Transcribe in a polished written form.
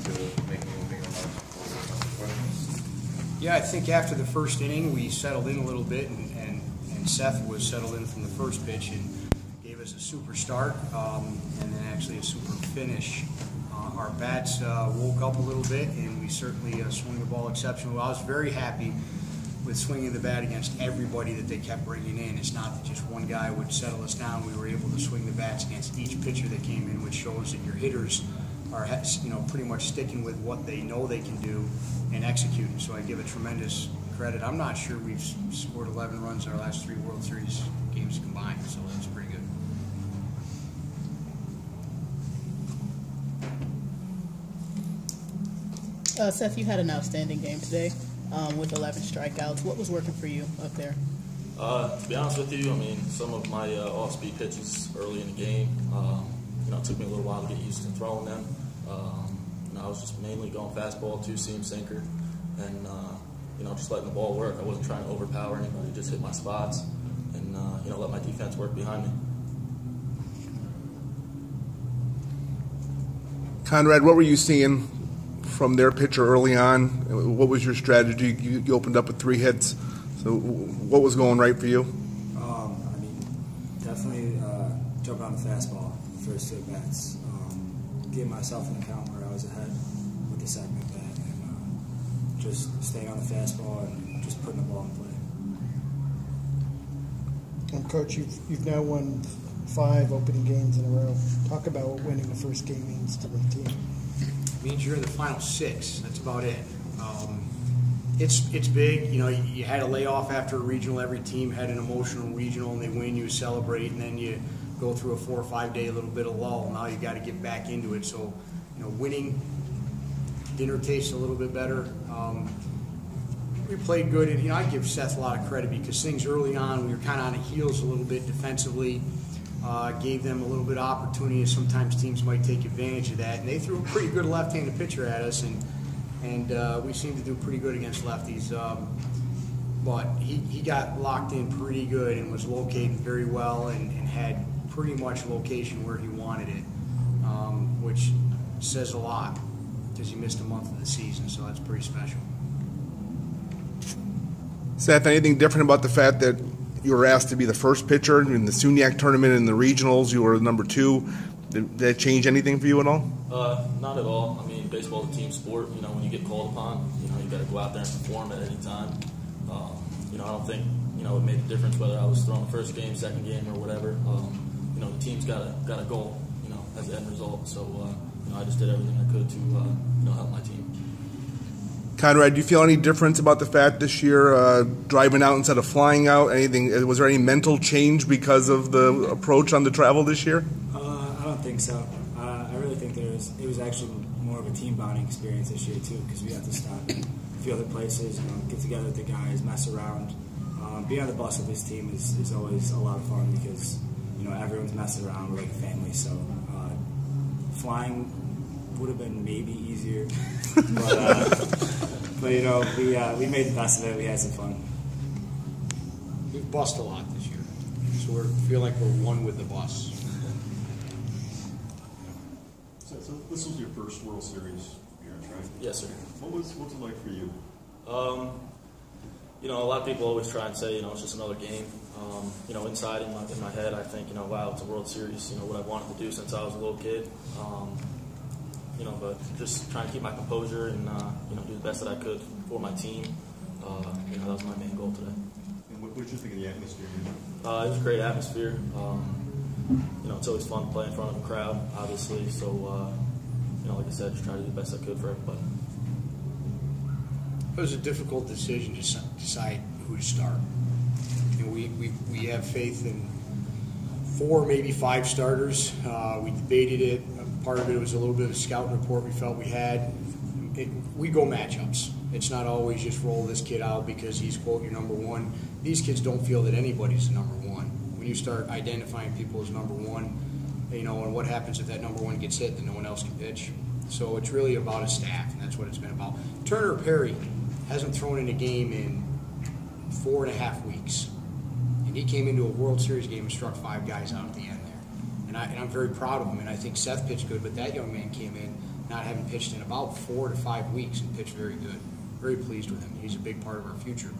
to making anything questions? Yeah, I think after the first inning, we settled in a little bit, and Seth was settled in from the first pitch and gave us a super start, and then actually a super finish. Our bats woke up a little bit, and we certainly swung the ball exceptionally well. I was very happy with swinging the bat against everybody that they kept bringing in. It's not that just one guy would settle us down. We were able to swing the bats against each pitcher that came in, which shows that your hitters are, pretty much sticking with what they know they can do and executing. So I give it tremendous credit. I'm not sure we've scored 11 runs in our last 3 World Series games combined, so that's pretty good. Seth, you had an outstanding game today with 11 strikeouts. What was working for you up there? To be honest with you, I mean, some of my off-speed pitches early in the game, it took me a little while to get used to throwing them. I was just mainly going fastball, 2-seam sinker, and just letting the ball work. I wasn't trying to overpower anybody, just hit my spots, and let my defense work behind me. Conrad, what were you seeing from their pitcher early on? What was your strategy? You opened up with 3 hits. So what was going right for you? Definitely jumping on the fastball the first 2 bats. Getting myself in the count where I was ahead with the second at bat, and just staying on the fastball and just putting the ball in play. And Coach, you've now won 5 opening games in a row. Talk about what winning the first game means to the team. It means you're in the final 6. That's about it. It's big. You had a layoff after a regional. Every team had an emotional regional, and they win, you celebrate, and then you go through a 4 or 5 day little bit of lull. Now you got to get back into it. So, winning, dinner tastes a little bit better. We played good, and I give Seth a lot of credit because things early on we were kind of on the heels a little bit defensively. Gave them a little bit of opportunity. Sometimes teams might take advantage of that, and they threw a pretty good left-handed pitcher at us, and we seemed to do pretty good against lefties. But he got locked in pretty good and was located very well and had pretty much location where he wanted it, which says a lot because he missed a month of the season, so that's pretty special. Seth, anything different about the fact that you were asked to be the first pitcher in the SUNYAC tournament and the regionals? You were number 2. Did that change anything for you at all? Not at all. I mean, baseball is a team sport. When you get called upon, you got to go out there and perform at any time. I don't think it made a difference whether I was throwing first game, second game, or whatever. The team's got a goal, as the end result. So I just did everything I could to help my team. Conrad, do you feel any difference about the fact this year driving out instead of flying out? Anything? Was there any mental change because of the approach on the travel this year? I don't think so. I really think it was actually more of a team bonding experience this year too, because we got to stop at a few other places, get together with the guys, mess around. Being on the bus with this team is always a lot of fun because everyone's messing around. We're like a family, so flying would have been maybe easier, but we made the best of it. We had some fun. We've bussed a lot this year, so we feel like we're one with the bus. So this was your first World Series appearance, right? Yes, sir. What's it like for you? A lot of people always try and say, it's just another game. Inside in my head, I think, wow, it's a World Series. What I've wanted to do since I was a little kid. But just trying to keep my composure and do the best that I could for my team. That was my main goal today. And what did you think of the atmosphere? It was a great atmosphere. It's always fun to play in front of a crowd, obviously. So, like I said, just try to do the best I could for everybody. It was a difficult decision to decide who to start. We have faith in 4, maybe 5 starters. We debated it. Part of it was a little bit of a scout report we felt we had. We go matchups. It's not always just roll this kid out because he's, quote, your number 1. These kids don't feel that anybody's the number 1. When you start identifying people as number 1, and what happens if that number 1 gets hit, then no one else can pitch. So it's really about a staff, and that's what it's been about. Turner Perry hasn't thrown in a game in 4.5 weeks. And he came into a World Series game and struck 5 guys out at the end there. And and I'm very proud of him. And I think Seth pitched good, but that young man came in not having pitched in about 4 to 5 weeks and pitched very good. Very pleased with him. He's a big part of our future.